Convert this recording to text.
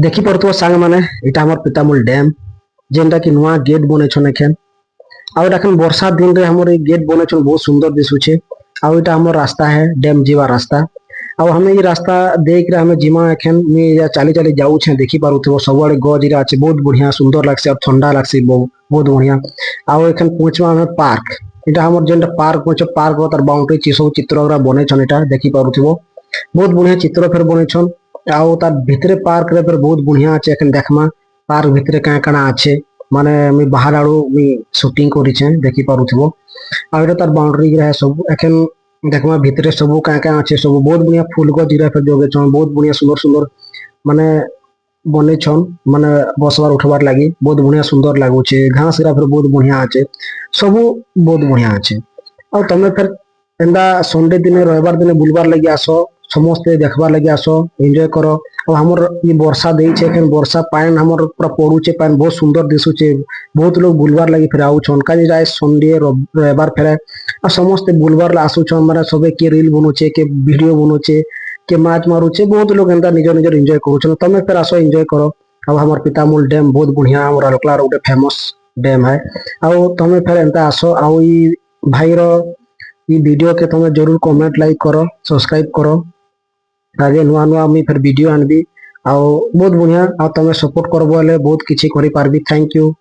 देखी पड़ुव सांग मैंने यहाँ आम पितामूल डैम जेनटा कि नुआ गेट बन एखेन आखन वर्षा दिन रे हमर गेट बन बहुत सुंदर दिशुचे आईटा हमर रास्ता है डैम जीवा रास्ता आ हमें ये रास्ता देख हमें जीमा एखेन चली चली जाऊे देखी पारुव सब गज अच्छे बहुत बढ़िया सुंदर लगसे और ठंडा लगसे बहुत बढ़िया आउ एखन पहुँचवा हमें पार्क यहाँ हमर जेन पार्क पहुँचे पार्क तार बाउंड्री सब चित्र बन देखी पारुव बहुत बढ़िया चित्र फिर बन आउ तार भितरे पार्क रे फिर बहुत बढ़िया अच्छे एखन देखमा पार्क भितरे क्या क्या अच्छे माने मी बाहर आड़ू मी शूटिंग करिछे देखि पारुथिबो आ तार बाउंड्री रहे सब एखन देखमा भितरे सब क्या क्या अच्छे सब बहुत बढ़िया फूल गज फिर जोगे छन बहुत बढ़िया सुंदर सुंदर माने बने छन माने बसबार उठबार लगी बहुत बढ़िया सुंदर लागुचे घास रा फिर बहुत बढ़िया अच्छे सब बहुत बढ़िया अच्छे आ तमे फिर एंदा संडे दिन रविवार दिन बुलबार लगी आसो समस्ते देखबार लगी आसो एंजॉय करो और हमर ये वर्षा देइछे एखन वर्षा पान हमर पूरा पड़ुचे पान बहुत सुंदर दिसुचे बहुत लोग बुलबार लगी फिर आउछन काजे जाय संडे रविवार फेर आ समस्ते बुलबार आसुछन माने सबे के रील बनुचे के वीडियो बनुचे के माछ मारुचे बहुत लोग एंदा निजर निजर एंजॉय करूछन तमे फिर आसो एंजॉय करो अब हमर पितामूल डैम बहुत बढ़िया हमर अलकला रोड फेमस डैम है आउ तमे फिर एंता आसो आउ ई भाई रो ई वीडियो के तमे जरूर कमेंट लाइक करो सब्सक्राइब करो आगे नुआ नुआ मी फिर वीडियो आनबी आउ बहुत बढ़िया आ तमे सपोर्ट करबो ले बहुत किछि करि पारबी थैंक यू।